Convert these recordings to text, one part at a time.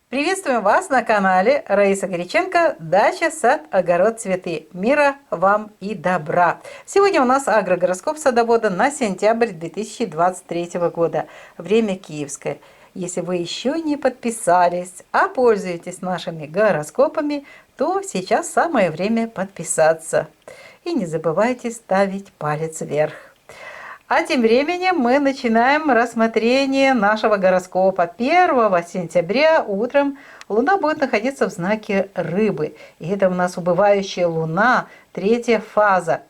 Приветствуем вас на канале Раиса Горяченко «Дача, сад, огород, цветы». Мира вам и добра! Сегодня у нас агрогороскоп садовода на сентябрь 2023 года. Время киевское. Если вы еще не подписались, а пользуетесь нашими гороскопами, то сейчас самое время подписаться. И не забывайте ставить палец вверх. А тем временем мы начинаем рассмотрение нашего гороскопа. 1 сентября утром Луна будет находиться в знаке Рыбы. И это у нас убывающая Луна, 3-я фаза.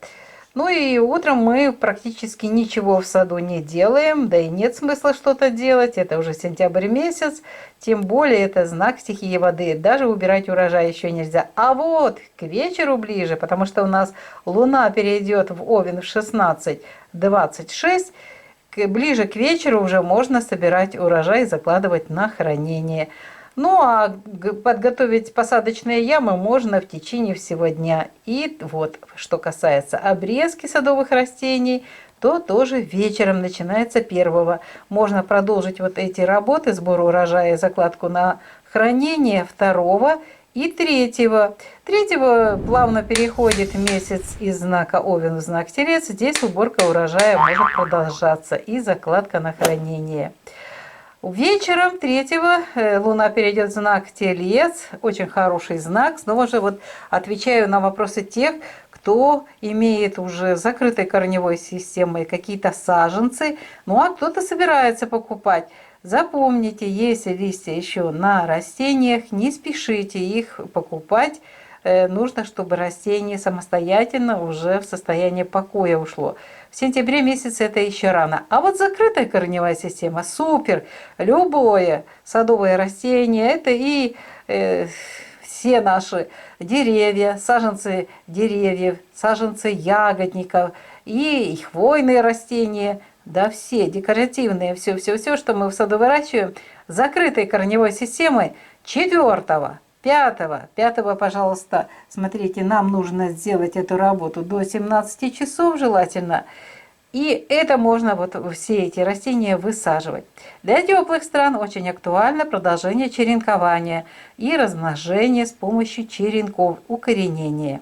Ну и утром мы практически ничего в саду не делаем, да и нет смысла что-то делать. Это уже сентябрь месяц, тем более это знак стихии воды. Даже убирать урожай еще нельзя. А вот к вечеру ближе, потому что у нас Луна перейдет в Овен в 16:26, ближе к вечеру уже можно собирать урожай и закладывать на хранение. Ну а подготовить посадочные ямы можно в течение всего дня. И вот, что касается обрезки садовых растений, то тоже вечером начинается 1-го. Можно продолжить вот эти работы, сбор урожая и закладку на хранение 2-го и 3-го. 3-го плавно переходит месяц из знака Овен в знак Телец. Здесь уборка урожая может продолжаться и закладка на хранение. Вечером 3-го Луна перейдет в знак Телец, очень хороший знак. Снова же вот отвечаю на вопросы тех, кто имеет уже закрытой корневой системой какие-то саженцы, ну а кто-то собирается покупать. Запомните, если листья еще на растениях, не спешите их покупать. Нужно, чтобы растение самостоятельно уже в состояние покоя ушло. В сентябре месяце это еще рано. А вот закрытая корневая система супер. Любое садовое растение, это и все наши деревья, саженцы деревьев, саженцы ягодников и хвойные растения, да все декоративные, все, что мы в саду выращиваем, закрытой корневой системой 4-го. 5-го, пожалуйста, смотрите, нам нужно сделать эту работу до 17 часов желательно. И это можно вот все эти растения высаживать. Для теплых стран очень актуально продолжение черенкования и размножение с помощью черенков, укоренения.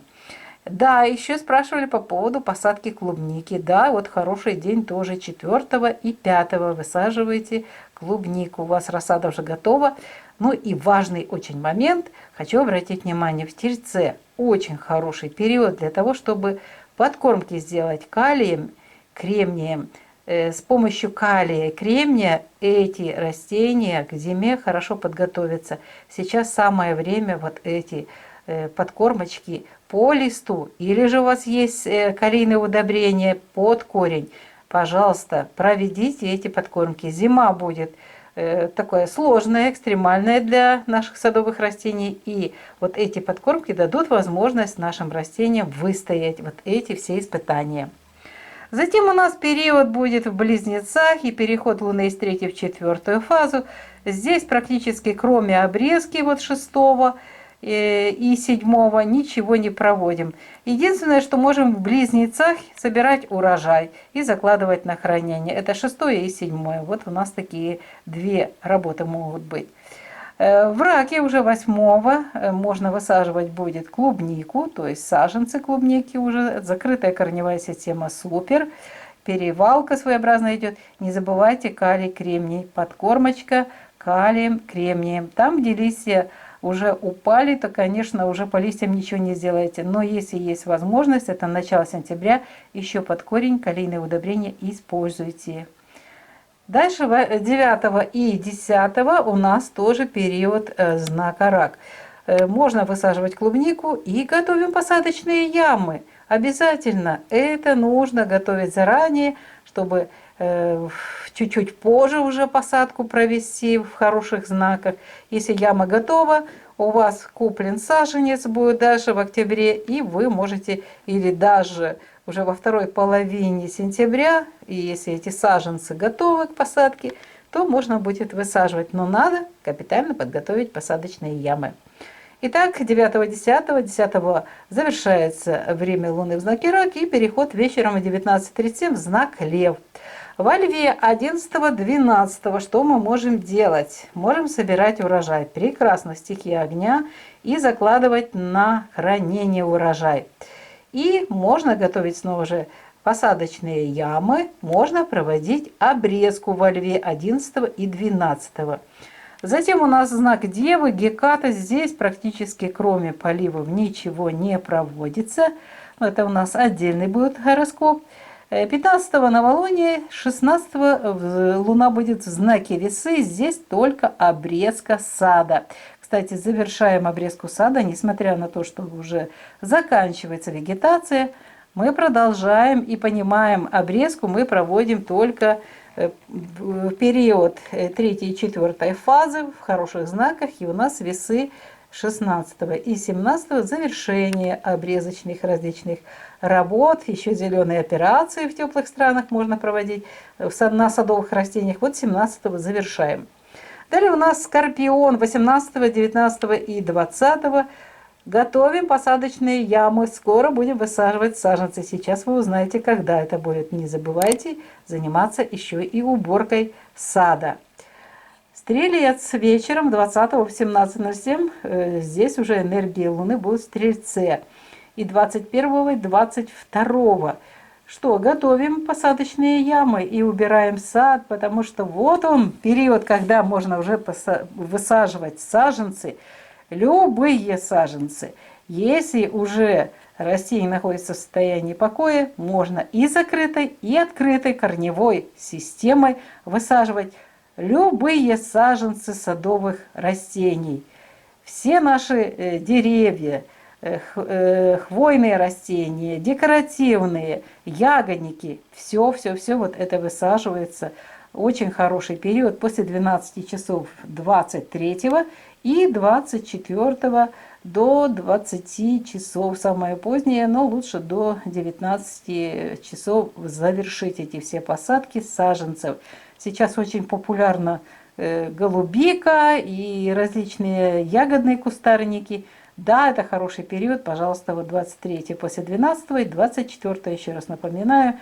Да, еще спрашивали по поводу посадки клубники. Да, вот хороший день тоже 4-го и 5-го высаживаете клубнику. У вас рассада уже готова. Ну и важный очень момент, хочу обратить внимание, в Тельце очень хороший период для того, чтобы подкормки сделать калием, кремнием. С помощью калия и кремния эти растения к зиме хорошо подготовятся. Сейчас самое время вот эти подкормочки по листу, или же у вас есть калийное удобрение под корень, пожалуйста, проведите эти подкормки. Зима будет такое сложное, экстремальное для наших садовых растений. И вот эти подкормки дадут возможность нашим растениям выстоять вот эти все испытания. Затем у нас период будет в Близнецах и переход Луны из 3-й в 4-ю фазу. Здесь практически кроме обрезки вот 6-го и 7-го ничего не проводим. Единственное, что можем в Близнецах собирать урожай и закладывать на хранение. Это 6-е и 7-е. Вот у нас такие две работы могут быть. В Раке уже 8-го можно высаживать будет клубнику, то есть саженцы клубники уже. Закрытая корневая система супер. Перевалка своеобразно идет. Не забывайте калий, кремний. Подкормочка калием, кремнием. Там, где листья уже упали, то, конечно, уже по листьям ничего не сделаете. Но если есть возможность, это начало сентября, еще под корень калийные удобрения используйте. Дальше 9 и 10 у нас тоже период знака Рак. Можно высаживать клубнику и готовим посадочные ямы. Обязательно это нужно готовить заранее, чтобы чуть-чуть позже уже посадку провести в хороших знаках. Если яма готова, у вас куплен саженец будет дальше в октябре, и вы можете или даже уже во второй половине сентября, и если эти саженцы готовы к посадке, то можно будет высаживать. Но надо капитально подготовить посадочные ямы. Итак, 9-10 завершается время Луны в знаке Рак и переход вечером в 19:37 в знак Лев. Во Льве 11-12 что мы можем делать? Можем собирать урожай. Прекрасно, стихия огня. И закладывать на хранение урожай. И можно готовить снова же посадочные ямы. Можно проводить обрезку во Льве 11 и 12. Затем у нас знак Девы, Геката. Здесь практически кроме поливов ничего не проводится. Это у нас отдельный будет гороскоп. 15-го новолуние, 16-го Луна будет в знаке Весы. Здесь только обрезка сада. Кстати, завершаем обрезку сада, несмотря на то, что уже заканчивается вегетация. Мы продолжаем и понимаем, обрезку мы проводим только в период 3 и 4 фазы в хороших знаках, и у нас весы 16 и 17 завершение обрезочных различных работ, еще зеленые операции в теплых странах можно проводить на садовых растениях. Вот 17 завершаем. Далее у нас Скорпион 18, 19 и 20. Готовим посадочные ямы. Скоро будем высаживать саженцы. Сейчас вы узнаете, когда это будет. Не забывайте заниматься еще и уборкой сада. Стрелец вечером 20 в 17:07. Здесь уже энергии Луны будут в Стрельце. И 21 и 22. Что, готовим посадочные ямы и убираем сад, потому что вот он период, когда можно уже высаживать саженцы. Любые саженцы. Если уже растение находится в состоянии покоя, можно и закрытой, и открытой корневой системой высаживать любые саженцы садовых растений. Все наши деревья, хвойные растения, декоративные, ягодники, все вот это высаживается. Очень хороший период после 12 часов 23 и 24 до 20 часов, самое позднее, но лучше до 19 часов завершить эти все посадки саженцев. Сейчас очень популярна голубика и различные ягодные кустарники. Да, это хороший период, пожалуйста, вот 23 после 12 и 24, еще раз напоминаю,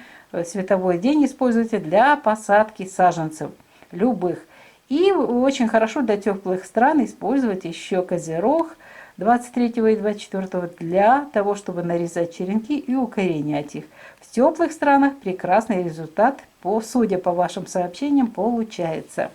световой день используйте для посадки саженцев любых. И очень хорошо для теплых стран использовать еще козерог 23 и 24 для того, чтобы нарезать черенки и укоренять их. В теплых странах прекрасный результат, судя по вашим сообщениям, получается.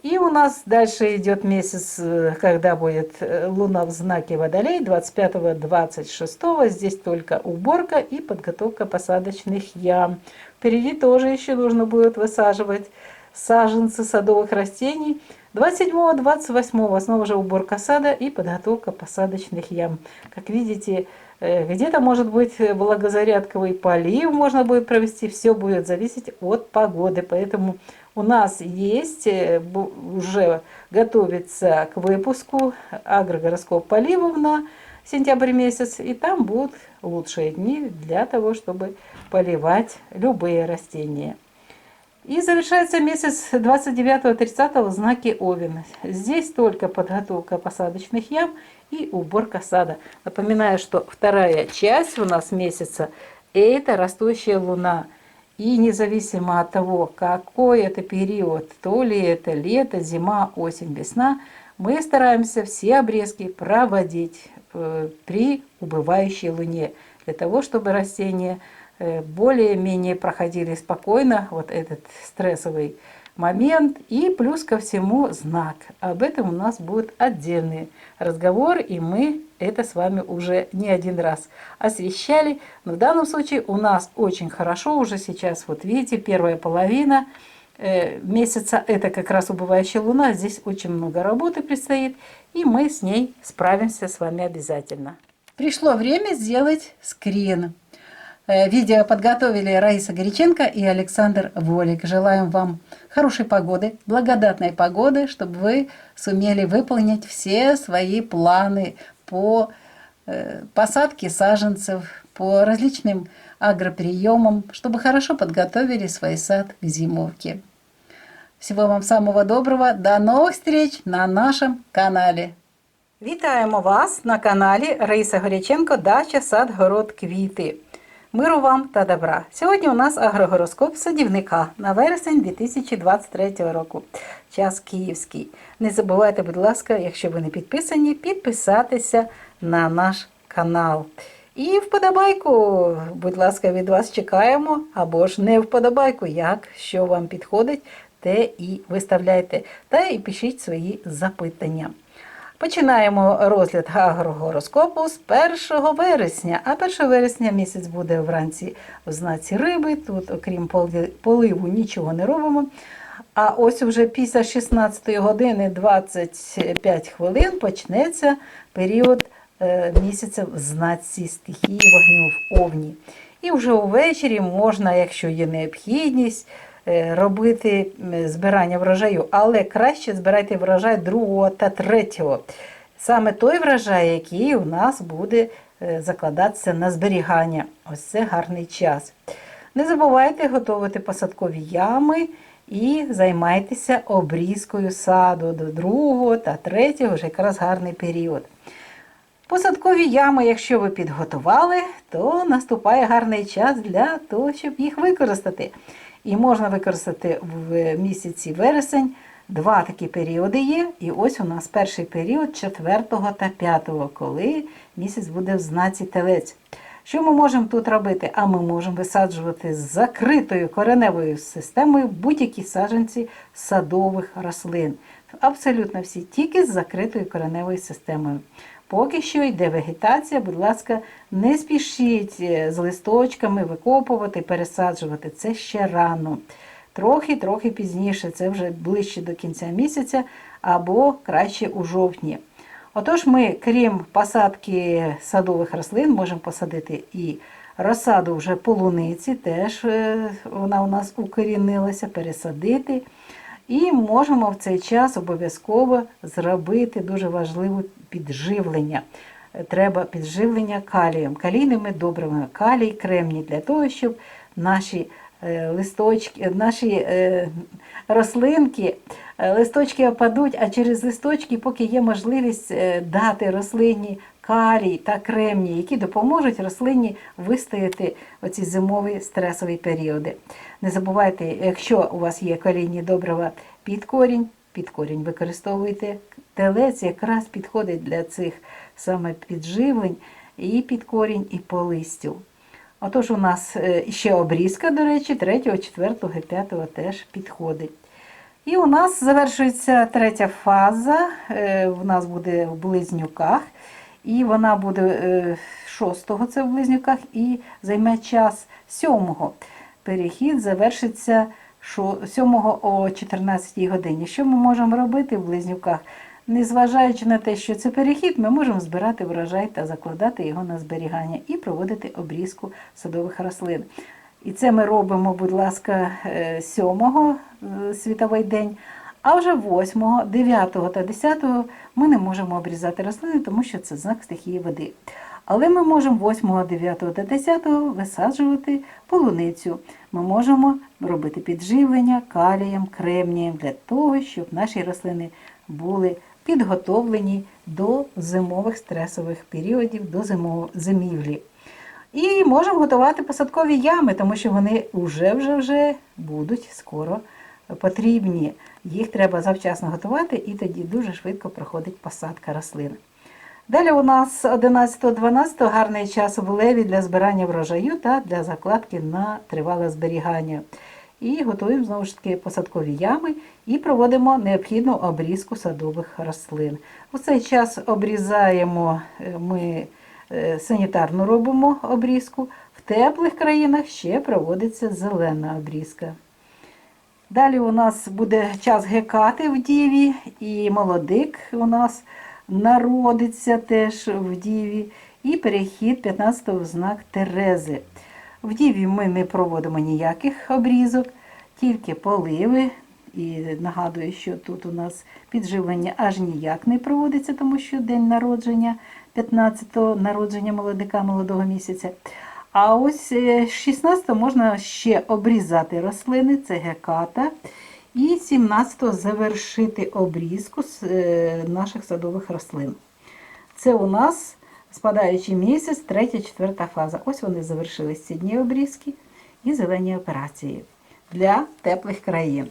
И у нас дальше идет месяц, когда будет Луна в знаке Водолей, 25-26. Здесь только уборка и подготовка посадочных ям. Впереди тоже еще нужно будет высаживать саженцы садовых растений. 27-28 снова же уборка сада и подготовка посадочных ям. Как видите, где-то может быть влагозарядковый полив можно будет провести. Все будет зависеть от погоды. Поэтому у нас есть, уже готовится к выпуску агрогороскоп поливов на сентябрь месяц. И там будут лучшие дни для того, чтобы поливать любые растения. И завершается месяц 29-30 в знаке Овен. Здесь только подготовка посадочных ям и уборка сада. Напоминаю, что вторая часть у нас месяца – это растущая луна. И независимо от того, какой это период, то ли это лето, зима, осень, весна, мы стараемся все обрезки проводить при убывающей луне, для того, чтобы растения более-менее проходили спокойно вот этот стрессовый момент. И плюс ко всему знак. Об этом у нас будет отдельный разговор, и мы это с вами уже не один раз освещали. Но в данном случае у нас очень хорошо уже сейчас, вот видите, первая половина месяца, это как раз убывающая луна. Здесь очень много работы предстоит, и мы с ней справимся с вами обязательно. Пришло время сделать скрин. Видео подготовили Раиса Горяченко и Александр Волик. Желаем вам хорошей погоды, благодатной погоды, чтобы вы сумели выполнить все свои планы по посадке саженцев, по различным агроприемам, чтобы хорошо подготовили свой сад к зимовке. Всего вам самого доброго. До новых встреч на нашем канале. Вітаємо вас на каналі Раїса Горяченко «Дача, сад, город, квіти». Миру вам та добра! Сьогодні у нас агрогороскоп садівника на вересень 2023 року. Час київський. Не забувайте, будь ласка, якщо ви не підписані, підписатися на наш канал. І вподобайку, будь ласка, від вас чекаємо, або ж не вподобайку, як, що вам підходить, те і виставляйте. Та і пишіть свої запитання. Починаємо розгляд агрогороскопу з 1 вересня. А 1 вересня місяць буде вранці в знаці риби. Тут, окрім поливу, нічого не робимо. А ось уже після 16 години 25 хвилин почнеться період місяця в знаці стихії вогню в Овні. І вже увечері можна, якщо є необхідність, робити збирання врожаю, але краще збирайте врожай 2 та 3. Саме той врожай, який у нас буде закладатися на зберігання. Ось це гарний час. Не забувайте готувати посадкові ями і займайтеся обрізкою саду до 2 та 3, вже якраз гарний період. Посадкові ями, якщо ви підготували, то наступає гарний час для того, щоб їх використати. І можна використати в місяці вересень 2 такі періоди є. І ось у нас перший період 4 та 5, коли місяць буде в знаці Телець. Що ми можемо тут робити? А ми можемо висаджувати з закритою кореневою системою будь-які саджанці садових рослин. Абсолютно всі, тільки з закритою кореневою системою. Поки що йде вегетація, будь ласка, не спішіть з листочками викопувати, пересаджувати. Це ще рано. Трохи пізніше, це вже ближче до кінця місяця або краще у жовтні. Отож ми, крім посадки садових рослин, можемо посадити і розсаду вже полуниці, теж вона у нас укорінилася, пересадити. І можемо в цей час обов'язково зробити дуже важливе підживлення. Треба підживлення калієм, калійними добривами, калій, кремній, для того, щоб наші листочки, наші рослинки, листочки опадуть, а через листочки, поки є можливість дати рослині калій та кремній, які допоможуть рослині вистояти оці зимові стресові періоди. Не забувайте, якщо у вас є калійні добрива під корінь використовуйте. Телець якраз підходить для цих саме підживлень і під корінь, і по листю. Отож у нас ще обрізка, до речі, 3, 4 і 5 теж підходить. І у нас завершується 3 фаза, в нас буде в Близнюках, і вона буде 6-го, це в Близнюках, і займе час 7-го. Перехід завершиться 7-го о 14 годині. Що ми можемо робити в Близнюках? Незважаючи на те, що це перехід, ми можемо збирати врожай та закладати його на зберігання і проводити обрізку садових рослин. І це ми робимо, будь ласка, 7-го світовий день, а вже 8-го, 9-го та 10-го ми не можемо обрізати рослини, тому що це знак стихії води. Але ми можемо 8, 9 та 10 висаджувати полуницю. Ми можемо робити підживлення калієм, кремнієм для того, щоб наші рослини були підготовлені до зимових стресових періодів, до зимівлі. І можемо готувати посадкові ями, тому що вони вже будуть скоро потрібні. Їх треба завчасно готувати, і тоді дуже швидко проходить посадка рослин. Далі у нас 11-12 гарний час в леві для збирання врожаю та для закладки на тривале зберігання. І готуємо, знову ж таки, посадкові ями і проводимо необхідну обрізку садових рослин. У цей час обрізаємо, ми санітарну робимо обрізку. В теплих країнах ще проводиться зелена обрізка. Далі у нас буде час гекати в Діві, і молодик у нас народиться теж в Діві, і перехід 15-го в знак Терези. В Діві ми не проводимо ніяких обрізок, тільки поливи. І нагадую, що тут у нас підживлення аж ніяк не проводиться, тому що день народження, 15-го народження молодика, молодого місяця. А ось 16-го можна ще обрізати рослини, це геката. І 17-го завершити обрізку з наших садових рослин. Це у нас спадаючий місяць, 3-4 фаза. Ось вони завершились ці дні обрізки і зелені операції для теплих країн.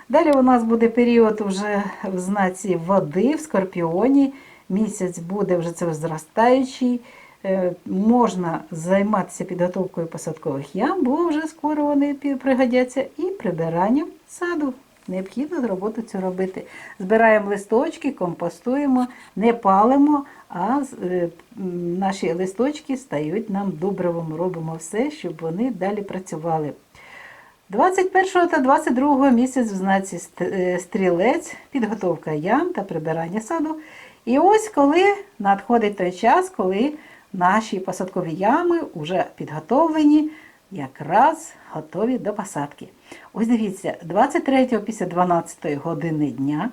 Далі у нас буде період вже в знаці води, в Скорпіоні. Місяць буде вже це зростаючий. Можна займатися підготовкою посадкових ям, бо вже скоро вони пригодяться, і прибиранням саду. Необхідно роботу цю робити. Збираємо листочки, компостуємо, не палимо, а наші листочки стають нам добривом. Робимо все, щоб вони далі працювали. 21 та 22 місяць в знаці стрілець, підготовка ям та прибирання саду. І ось коли надходить той час, коли наші посадкові ями вже підготовлені, якраз готові до посадки. Ось дивіться, 23-го після 12-ї години дня,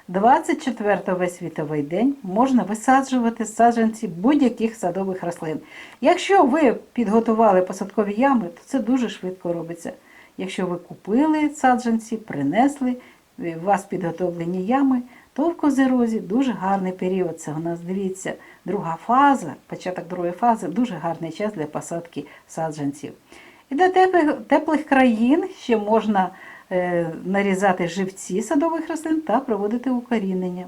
24-го весь світовий день можна висаджувати саджанці будь-яких садових рослин. Якщо ви підготували посадкові ями, то це дуже швидко робиться. Якщо ви купили саджанці, принесли, у вас підготовлені ями, то в Козирозі дуже гарний період. Це у нас, дивіться, друга фаза, початок другої фази, дуже гарний час для посадки саджанців. І для теплих країн ще можна нарізати живці садових рослин та проводити укорінення.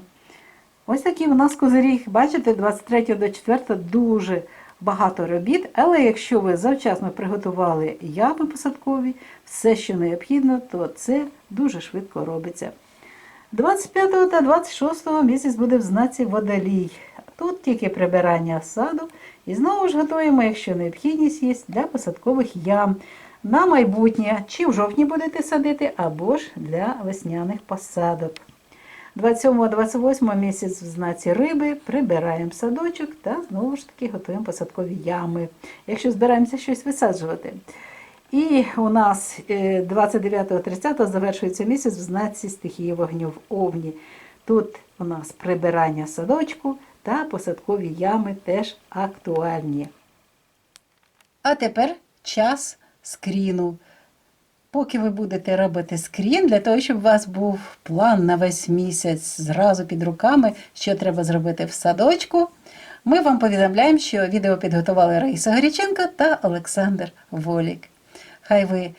Ось такий у нас козиріг. Бачите, 23 до 4 дуже багато робіт, але якщо ви завчасно приготували ями посадкові, все, що необхідно, то це дуже швидко робиться. 25 та 26 місяць буде в знаці Водолій. Тут тільки прибирання саду. І знову ж готуємо, якщо необхідність є, для посадкових ям на майбутнє. Чи в жовтні будете садити, або ж для весняних посадок. 27-28 місяць в знаці Риби, прибираємо садочок та знову ж таки готуємо посадкові ями, якщо збираємося щось висаджувати. І у нас 29-30 завершується місяць в знаці стихії вогню в Овні. Тут у нас прибирання садочку та посадкові ями теж актуальні. А тепер час скріну. Поки ви будете робити скрін, для того, щоб у вас був план на весь місяць зразу під руками, що треба зробити в садочку, ми вам повідомляємо, що відео підготували Раїса Горяченко та Олександр Волік. Хай ви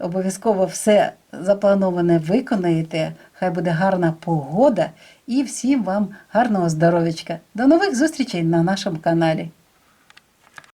обов'язково все заплановане виконаєте, хай буде гарна погода і всім вам гарного здоров'ячка. До нових зустрічей на нашому каналі.